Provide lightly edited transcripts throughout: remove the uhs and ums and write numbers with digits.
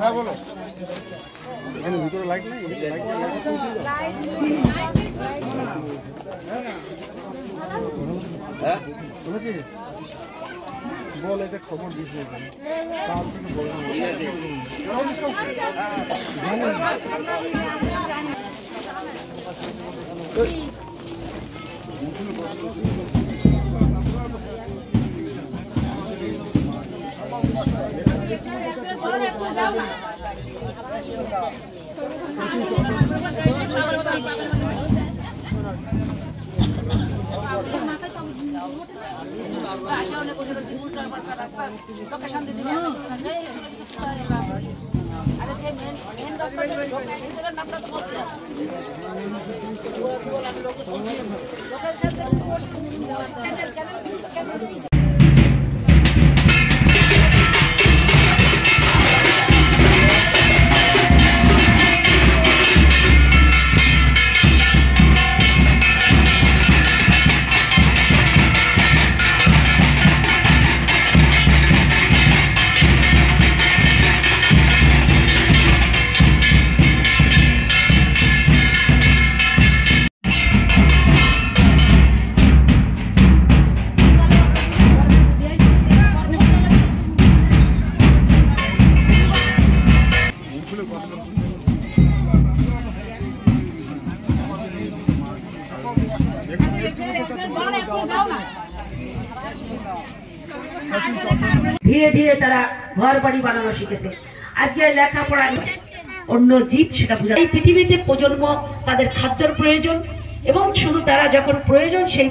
হ্যাঁ বলো, এখানে ভিতরে লাইট নেই? হ্যাঁ বল, এটা খবর দিয়েছে কাল থেকে বললাম। ধীরে ধীরে তারা ঘর বাড়ি বানানো শিখেছে। আজকে লেখাপড়া অন্য জীব সেটা বোঝা। এই পৃথিবীতে প্রজন্ম তাদের খাদ্যের প্রয়োজন এবং শুধু তারা যখন প্রয়োজন সেই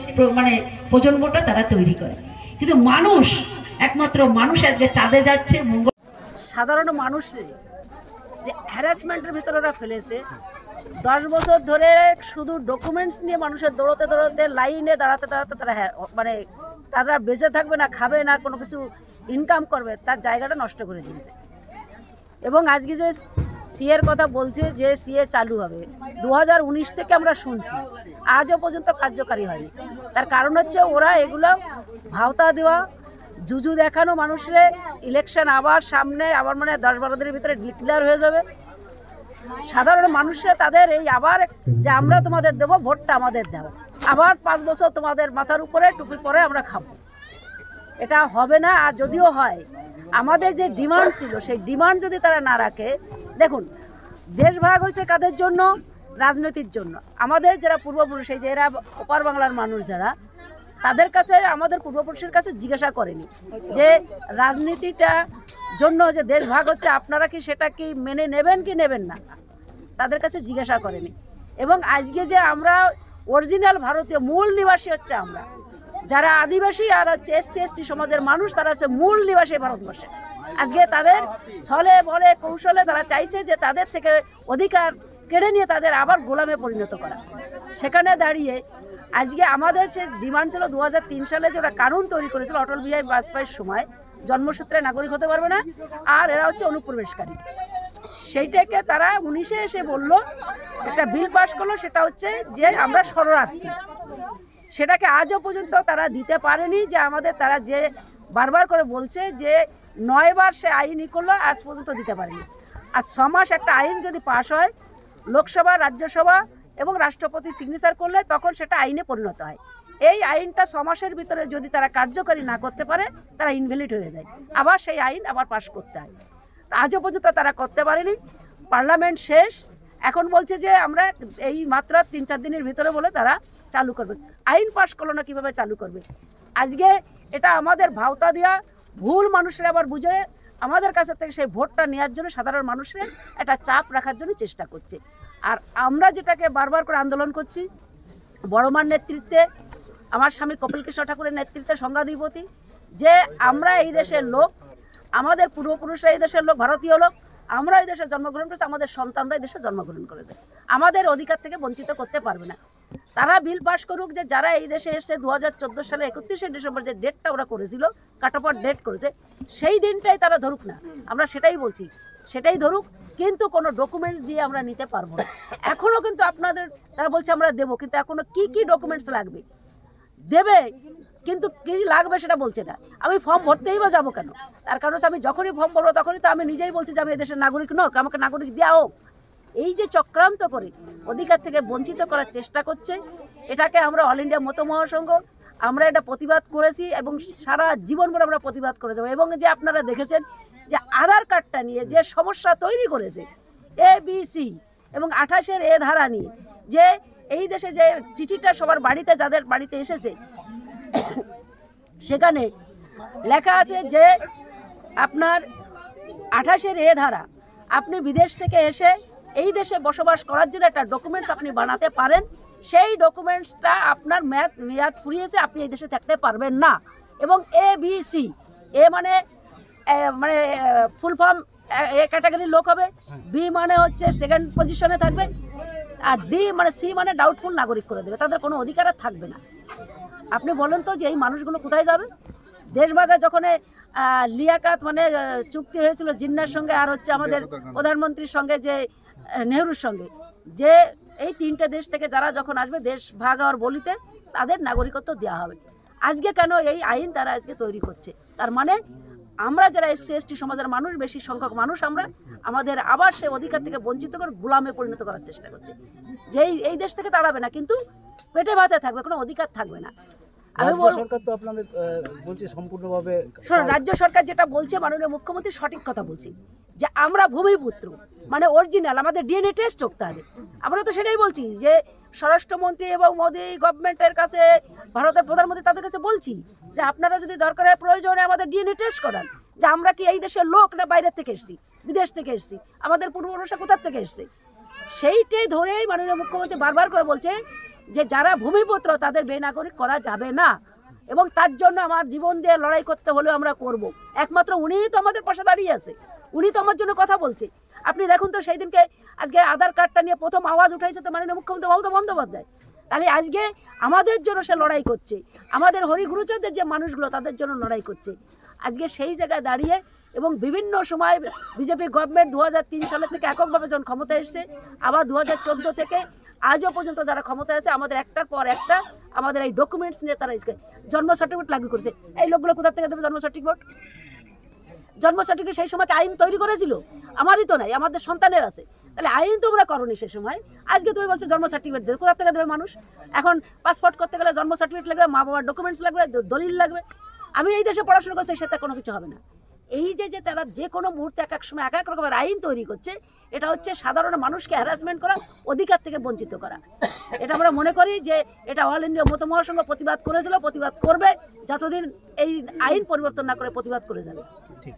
প্রজন্মটা তারা তৈরি করে। কিন্তু মানুষ, একমাত্র মানুষ আজকে চাঁদে যাচ্ছে। সাধারণ মানুষের যে হ্যারাসমেন্টের ভিতরে ওরা ফেলেছে, 10 বছর ধরে শুধু ডকুমেন্টস নিয়ে মানুষের দৌড়তে দৌড়তে লাইনে দাঁড়াতে দাঁড়াতে তারা তারা বেঁচে থাকবে না, খাবে না, কোনো কিছু ইনকাম করবে, তার জায়গাটা নষ্ট করে দিয়েছে। এবং আজকে যে সিএর কথা বলছে যে সিএ চালু হবে 2019 থেকে আমরা শুনছি, আজও পর্যন্ত কার্যকারী হয়নি। তার কারণ হচ্ছে ওরা এগুলো ভাওতা দেওয়া, জুজু দেখানো মানুষরে। ইলেকশন আবার সামনে, আবার 10-12 দিনের ভিতরে ডিক্লেয়ার হয়ে যাবে। সাধারণ মানুষরা তাদের এই আবার যে আমরা তোমাদের দেবো, ভোটটা আমাদের দাও, আবার 5 বছর তোমাদের মাথার উপরে টুপি পরে আমরা খাবো, এটা হবে না। আর যদিও হয়, আমাদের যে ডিমান্ড ছিল সেই ডিমান্ড যদি তারা না রাখে, দেখুন দেশ ভাগ হয়েছে কাদের জন্য? রাজনীতির জন্য। আমাদের যারা পূর্বপুরুষ, এই যে এরা ওপার বাংলার মানুষ যারা, তাদের কাছে আমাদের পূর্বপুরুষের কাছে জিজ্ঞাসা করেনি যে রাজনীতিটা জন্য যে দেশ ভাগ হচ্ছে আপনারা কি সেটা কি মেনে নেবেন কি নেবেন না, তাদের কাছে জিজ্ঞাসা করেনি। এবং আজকে যে আমরা অরিজিনাল ভারতীয় মূল নিবাসী হচ্ছে আমরা, যারা আদিবাসী আর হচ্ছে এসসি এসটি সমাজের মানুষ, তারা হচ্ছে মূল নিবাসী ভারতবর্ষে। আজকে তাদের ছলে বলে কৌশলে তারা চাইছে যে তাদের থেকে অধিকার কেড়ে নিয়ে তাদের আবার গোলামে পরিণত করা। সেখানে দাঁড়িয়ে আজকে আমাদের সে ডিমান্ড ছিল 2003 সালে যে ওরা কানুন তৈরি করেছিল অটল বিহারী বাজপেয়ীর সময়, জন্মসূত্রে নাগরিক হতে পারবে না, আর এরা হচ্ছে অনুপ্রবেশকারী। সেইটাকে তারা 19-এ এসে বলল, একটা বিল পাস করলো, সেটা হচ্ছে যে আমরা শরণার্থী। সেটাকে আজও পর্যন্ত তারা দিতে পারেনি। যে আমাদের তারা যে বারবার করে বলছে যে 9 বার সে আইনই করলো, আজ পর্যন্ত দিতে পারেনি। আর 6 মাস একটা আইন যদি পাশ হয়, লোকসভা, রাজ্যসভা এবং রাষ্ট্রপতি সিগনেচার করলে তখন সেটা আইনে পরিণত হয়। এই আইনটা 6 মাসের ভিতরে যদি তারা কার্যকরী না করতে পারে, তারা ইনভ্যালিড হয়ে যায়, আবার সেই আইন আবার পাশ করতে হয়। আজও পর্যন্ত তারা করতে পারেনি। পার্লামেন্ট শেষ, এখন বলছে যে আমরা এই মাত্র 3-4 দিনের ভিতরে বলে তারা চালু করবে। আইন পাশ করলো না, কীভাবে চালু করবে? আজকে এটা আমাদের ভাওতা দেওয়া ভুল। মানুষরা আবার বুঝে আমাদের কাছ থেকে সেই ভোটটা নেওয়ার জন্য সাধারণ মানুষের একটা চাপ রাখার জন্য চেষ্টা করছে। আর আমরা যেটাকে বারবার করে আন্দোলন করছি, বড়মার নেতৃত্বে, আমার স্বামী কপিল কৃষ্ণ ঠাকুরের নেতৃত্বে সংঘাধিপতি, যে আমরা এই দেশের লোক, আমাদের পূর্বপুরুষরা এই দেশের লোক, ভারতীয় লোক, আমরা এই দেশে জন্মগ্রহণ করেছি, আমাদের সন্তানরা এই দেশে জন্মগ্রহণ করেছে, আমাদের অধিকার থেকে বঞ্চিত করতে পারবে না। তারা বিল পাস করুক যে যারা এই দেশে এসে 2014 সালে 31শে ডিসেম্বর যে ডেটটা ওরা করেছিল, কাটাপট ডেট করেছে, সেই দিনটাই তারা ধরুক না, আমরা সেটাই বলছি, সেটাই ধরুক, কিন্তু কোনো ডকুমেন্টস দিয়ে আমরা নিতে পারবো না। এখনও কিন্তু আপনাদের তারা বলছে আমরা দেবো, কিন্তু এখনও কি কি ডকুমেন্টস লাগবে দেবে, কিন্তু কি লাগবে সেটা বলছে না। আমি ফর্ম ভরতেই বা যাবো কেন? তার কারণ হচ্ছে আমি যখনই ফর্ম ভরবো তখনই তো আমি নিজেই বলছি যে আমি এদেশের নাগরিক নক, আমাকে নাগরিক দেওয়া হোক। এই যে চক্রান্ত করে অধিকার থেকে বঞ্চিত করার চেষ্টা করছে, এটাকে আমরা অল ইন্ডিয়া মতো মহাসংঘ আমরা এটা প্রতিবাদ করেছি এবং সারা জীবন ভর আমরা প্রতিবাদ করে যাবো। এবং যে আপনারা দেখেছেন যে আধার কার্ডটা নিয়ে যে সমস্যা তৈরি করেছে ABC এবং 28-এর এ ধারা নিয়ে, যে এই দেশে যে চিঠিটা সবার বাড়িতে যাদের বাড়িতে এসেছে সেখানে লেখা আছে যে আপনার 28-এর এ ধারা, আপনি বিদেশ থেকে এসে এই দেশে বসবাস করার জন্য একটা ডকুমেন্টস আপনি বানাতে পারেন, সেই ডকুমেন্টসটা আপনার মেয়াদ ফুরিয়েছে, আপনি এই দেশে থাকতে পারবেন না। এবং ABC, এ মানে ফুল ফর্ম এ ক্যাটাগরির লোক হবে, বি মানে হচ্ছে সেকেন্ড পজিশনে থাকবে, আর সি মানে ডাউটফুল নাগরিক করে দেবে, তাদের কোনো অধিকার আর থাকবে না। আপনি বলেন তো যে এই মানুষগুলো কোথায় যাবে? দেশভাগে যখন লিয়াকাত চুক্তি হয়েছিল জিন্নার সঙ্গে আর হচ্ছে আমাদের প্রধানমন্ত্রীর সঙ্গে, যে নেহরুর সঙ্গে, যে এই 3টে দেশ থেকে যারা যখন আসবে দেশ ভাগ হওয়ার বলিতে তাদের নাগরিকত্ব দেওয়া হবে। আজকে কেন এই আইন তারা আজকে তৈরি করছে? তার মানে আমরা যারা SC/ST সমাজের মানুষ, বেশি সংখ্যক মানুষ, আমরা আমাদের আবার সে অধিকার থেকে বঞ্চিত করে গোলামে পরিণত করার চেষ্টা করছে। যে এই দেশ থেকে তাড়াবে না, কিন্তু পেটে ভাতে থাকবে, কোনো অধিকার থাকবে না। আমি সরকার তো আপনাদের বলছে সম্পূর্ণভাবে, রাজ্য সরকার যেটা বলছে, মাননীয় মুখ্যমন্ত্রী সঠিক কথা বলছি, যে আমরা ভূমিপুত্র অরিজিনাল, আমাদের DNA টেস্ট করতে হবে। আমরা তো সেটাই বলছি যে স্বরাষ্ট্রমন্ত্রী এবং মোদী গভর্নমেন্টের কাছে, ভারতের প্রধানমন্ত্রী তাদের কাছে বলছি যে আপনারা যদি দরকার হয় প্রয়োজনে আমাদের DNA টেস্ট করান, যে আমরা কি এই দেশের লোক না বাইরের থেকে এসেছি, বিদেশ থেকে এসেছি, আমাদের পূর্বপুরুষরা কোথা থেকে এসেছে। সেইটাই ধরেই মাননীয় মুখ্যমন্ত্রী বারবার করে বলছে যে যারা ভূমিপুত্র তাদের বেনাগরিক করা যাবে না, এবং তার জন্য আমার জীবন দিয়ে লড়াই করতে হলেও আমরা করব। একমাত্র উনিই তো আমাদের পাশে দাঁড়িয়ে আছে, উনি তো আমার জন্য কথা বলছে। আপনি দেখুন তো সেই দিনকে আজকে আধার কার্ডটা নিয়ে প্রথম আওয়াজ উঠাইছে তো মাননীয় মুখ্যমন্ত্রী মমতা বন্দ্যোপাধ্যায়। তাহলে আজকে আমাদের জন্য সে লড়াই করছে, আমাদের হরিগুরুচাঁদের যে মানুষগুলো তাদের জন্য লড়াই করছে। আজকে সেই জায়গায় দাঁড়িয়ে এবং বিভিন্ন সময় বিজেপি গভর্নমেন্ট 2003 সালের থেকে এককভাবে যখন ক্ষমতায় এসছে, আবার 2014 থেকে আজও পর্যন্ত যারা ক্ষমতায় আছে, আমাদের একটার পর একটা আমাদের এই ডকুমেন্টস নিয়ে তারা জন্ম সার্টিফিকেট লাগু করেছে। এই লোকগুলো কোথা থেকে দেবে জন্ম সার্টিফিকেট? জন্ম সার্টিফিকেট সেই সময় আইন তৈরি করেছিল? আমারই তো নাই, আমাদের সন্তানের আছে। তাহলে আইন তোমরা করনি সে সময়, আজকে তুমি বলছো জন্ম সার্টিফিকেট দেবে, কোথা থেকে দেবে মানুষ? এখন পাসপোর্ট করতে গেলে জন্ম সার্টিফিকেট লাগবে, মা বাবার ডকুমেন্টস লাগবে, দলিল লাগবে। আমি এই দেশে পড়াশোনা করছি, সেটা কোনো কিছু হবে না। এই যে তারা যে কোনো মুহূর্তে এক এক সময় এক এক রকমের আইন তৈরি করছে, এটা হচ্ছে সাধারণ মানুষকে হ্যারাসমেন্ট করা, অধিকার থেকে বঞ্চিত করা। এটা আমরা মনে করি যে এটা অল ইন্ডিয়া মতো মহাসংঘ প্রতিবাদ করেছিল, প্রতিবাদ করবে, যতদিন এই আইন পরিবর্তন না করে প্রতিবাদ করে যাবে। ঠিক।